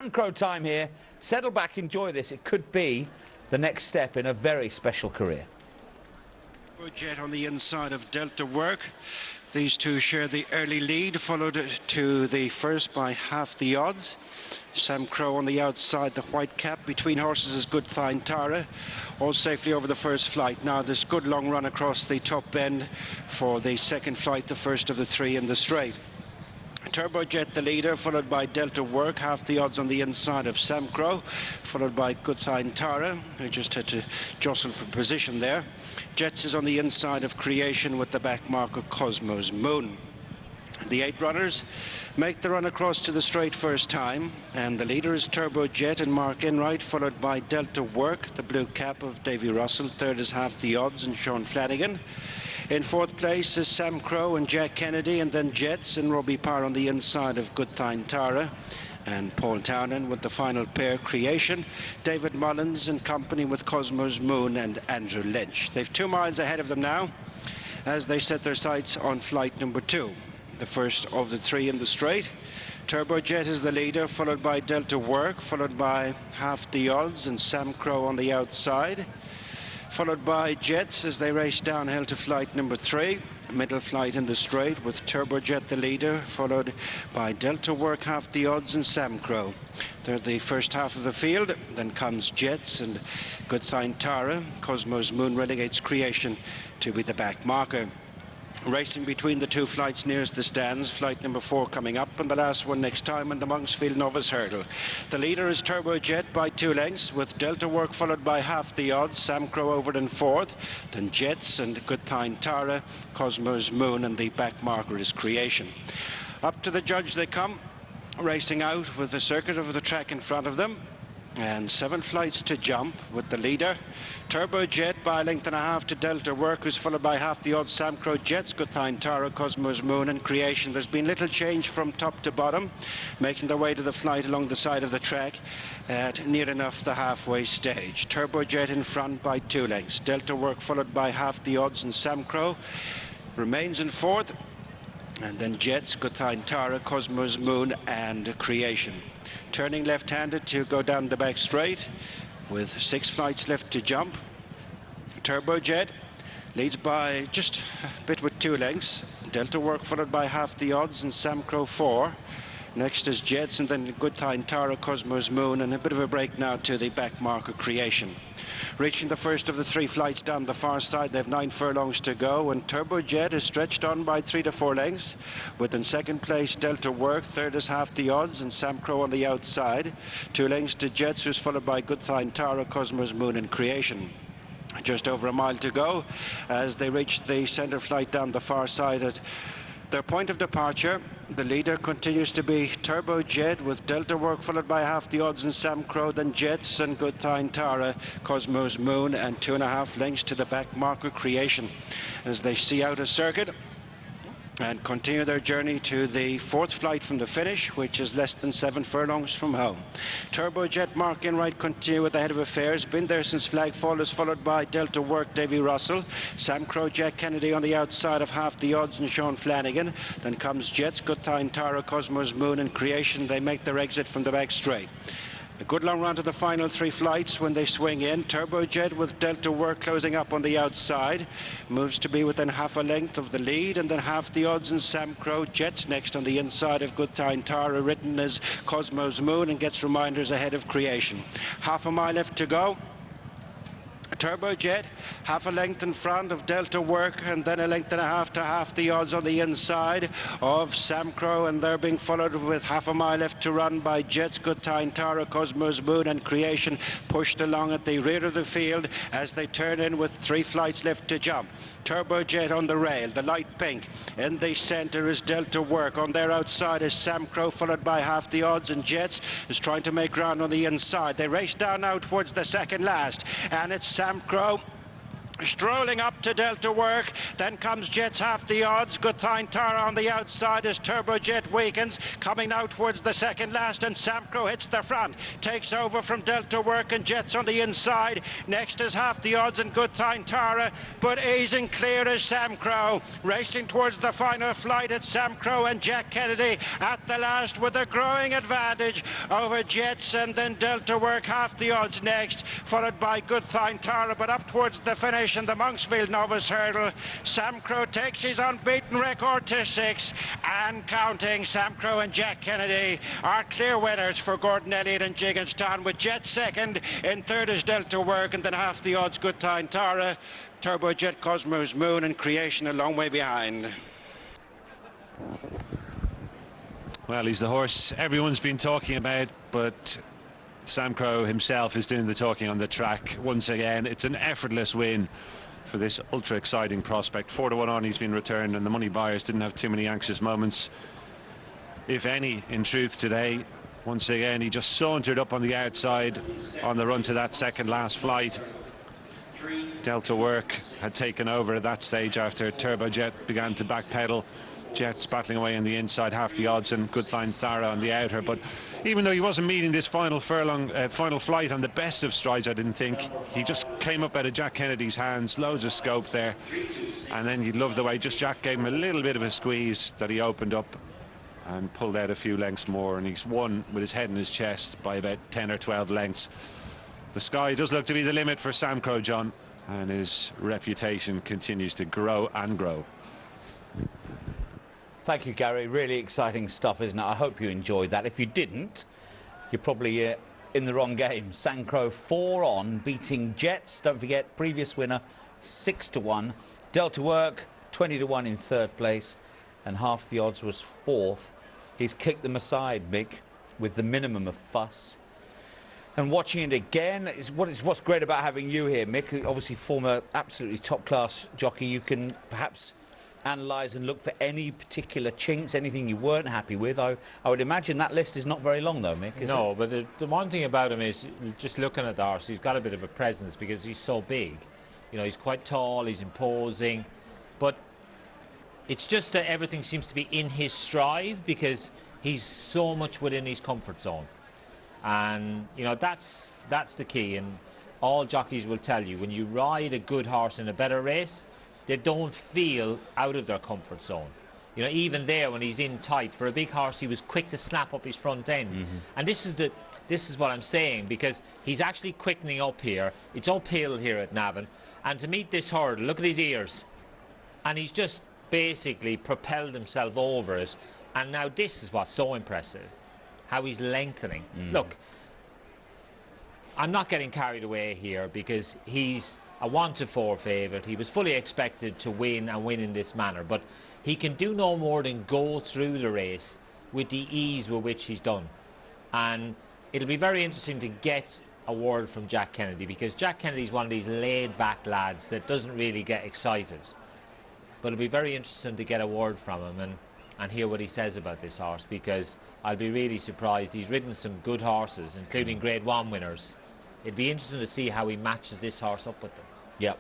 Samcro time here. Settle back, enjoy this. It could be the next step in a very special career. Jet on the inside of Delta Work. These two share the early lead, followed to the first by half the odds. Samcro on the outside, the white cap. Between horses is Good Thine Tara, all safely over the first flight. Now this good long run across the top bend for the second flight, the first of the three in the straight. Turbo Jet the leader, followed by Delta Work, half the odds on the inside of Samcro, followed by Good Thine Tara, who just had to jostle for position there. Jets is on the inside of Creation with the back mark of Cosmos Moon. The 8 runners make the run across to the straight first time, and the leader is Turbo Jet and Mark Enright, followed by Delta Work, the blue cap of Davy Russell. Third is half the odds and Sean Flanagan. In fourth place is Samcro and Jack Kennedy, and then Jets and Robbie Parr on the inside of Good Thine Tara, and Paul Townend with the final pair, Creation, David Mullins in company with Cosmos Moon and Andrew Lynch. They've 2 miles ahead of them now as they set their sights on flight number 2, the first of the 3 in the straight. Turbo Jet is the leader, followed by Delta Work, followed by half the odds and Samcro on the outside, followed by Jets as they race downhill to flight number 3, middle flight in the straight with Turbo Jet the leader, followed by Delta Work, half the odds and Samcro. They're the first half of the field, then comes Jets and Good Thine Tara. Cosmos Moon relegates Creation to be the back marker. Racing between the 2 flights nearest the stands, flight number 4 coming up, and the last one next time in the Monksfield Novice Hurdle. The leader is Turbo Jet by 2 lengths, with Delta Work followed by half the odds, Samcro over in fourth, then Jets and Good Thine Tara, Cosmos Moon, and the back marker is Creation. Up to the judge they come, racing out with the circuit of the track in front of them, and 7 flights to jump with the leader Turbo Jet by a length and a half to Delta Work, who's followed by half the odds Samcro, Jets, Good Thine Tara, Cosmos Moon and Creation. There's been little change from top to bottom, making their way to the flight along the side of the track at near enough the halfway stage. Turbo Jet in front by 2 lengths. Delta Work followed by half the odds and Samcro remains in fourth, and then Jets, Good Thine Tara, Cosmos Moon and Creation. Turning left-handed to go down the back straight with 6 flights left to jump. Turbo Jet leads by just a bit with 2 lengths. Delta Work followed by half the odds and Samcro 4. Next is Jets and then Good Thine Tara, Cosmos Moon, and a bit of a break now to the back marker Creation. Reaching the first of the 3 flights down the far side, they have 9 furlongs to go, and Turbo Jet is stretched on by 3 to 4 lengths, with in second place Delta Work, third is half the odds, and Samcro on the outside. 2 lengths to Jets, who's followed by Good Thine Tara, Cosmos Moon and Creation. Just over a mile to go as they reach the centre flight down the far side at their point of departure. The leader continues to be Turbo Jet with Delta Work followed by half the odds and Samcro, then Jets and Good Thine Tara, Cosmos Moon, and 2.5 lengths to the back marker Creation as they see out a circuit and continue their journey to the 4th flight from the finish, which is less than 7 furlongs from home. Turbo Jet, Mark Enright continue with the head of affairs. Been there since flagfall, is followed by Delta Work, Davy Russell. Samcro, Jack Kennedy on the outside of half the odds and Sean Flanagan. Then comes Jets, Good Thine Tara, Cosmos Moon and Creation. They make their exit from the back straight. A good long run to the final 3 flights when they swing in. Turbo Jet with Delta Work closing up on the outside. Moves to be within half a length of the lead, and then half the odds and Samcro. Jets next on the inside of Good Thine Tara, written as Cosmos Moon, and gets reminders ahead of Creation. Half a mile left to go. Turbo Jet, half a length in front of Delta Work, and then a length and a half to half the odds on the inside of Samcro, and they're being followed with half a mile left to run by Jets, Good Thine Tara, Cosmos Moon and Creation, pushed along at the rear of the field as they turn in with 3 flights left to jump. Turbo Jet on the rail, the light pink. In the centre is Delta Work. On their outside is Samcro, followed by half the odds, and Jets is trying to make ground on the inside. They race down now towards the second last, and it's Samcro Strolling up to Delta Work, then comes Jet's half the odds. Good Thine Tara on the outside as Turbo Jet weakens, coming now towards the second last, and Samcro hits the front, takes over from Delta Work, and Jet's on the inside. Next is half the odds and Good Thine Tara, but easing clear is Samcro. Racing towards the final flight, it's Samcro and Jack Kennedy at the last with a growing advantage over Jets, and then Delta Work half the odds next, followed by Good Thine Tara, but up towards the finish in the Monksfield Novice Hurdle. Samcro takes his unbeaten record to 6 and counting. Samcro and Jack Kennedy are clear winners for Gordon Elliott and Gigginstown, with Jet second. In third is Delta Work, and then half the odds Good Thine Tara, Turbo Jet, Cosmos Moon and Creation a long way behind. Well, he's the horse everyone's been talking about, but Samcro himself is doing the talking on the track. Once again, it's an effortless win for this ultra exciting prospect. 4-1 on, he's been returned, and the money buyers didn't have too many anxious moments, if any, in truth today. Once again, he just sauntered up on the outside on the run to that second last flight. Delta Work had taken over at that stage after Turbo Jet began to backpedal. Jets battling away on the inside, half the odds, and Good Thine Tara on the outer. But even though he wasn't meeting this final flight on the best of strides, I didn't think, he just came up out of Jack Kennedy's hands. Loads of scope there, and then you'd love the way just Jack gave him a little bit of a squeeze that he opened up and pulled out a few lengths more, and he's won with his head in his chest by about 10 or 12 lengths. The sky does look to be the limit for Samcro, John, and his reputation continues to grow and grow. Thank you, Gary. Really exciting stuff, isn't it? I hope you enjoyed that. If you didn't, you're probably in the wrong game. Samcro 4 on, beating Jets. Don't forget, previous winner 6-1. Delta Work 20-1 in third place, and half the odds was fourth. He's kicked them aside, Mick, with the minimum of fuss. And watching it again is what's great about having you here, Mick. Obviously, former absolutely top-class jockey. You can perhaps analyse and look for any particular chinks, anything you weren't happy with. I would imagine that list is not very long, though, Mick, is No, it? but the one thing about him is, just looking at the horse, he's got a bit of a presence because he's so big. You know, he's quite tall, he's imposing, but it's just that everything seems to be in his stride because he's so much within his comfort zone. And, you know, that's the key. And all jockeys will tell you, when you ride a good horse in a better race, they don't feel out of their comfort zone. You know, even there when he's in tight, for a big horse, he was quick to snap up his front end. And this is what I'm saying, because he's actually quickening up here. It's uphill here at Navan. And to meet this hurdle, look at his ears. And he's just basically propelled himself over it. And now this is what's so impressive, how he's lengthening. Look, I'm not getting carried away here because he's a 1-4 favourite. He was fully expected to win and win in this manner, but he can do no more than go through the race with the ease with which he's done. And it'll be very interesting to get a word from Jack Kennedy, because Jack Kennedy's one of these laid-back lads that doesn't really get excited. But it'll be very interesting to get a word from him and hear what he says about this horse, because I'll be really surprised. He's ridden some good horses, including Grade 1 winners. It'd be interesting to see how he matches this horse up with them. Yep.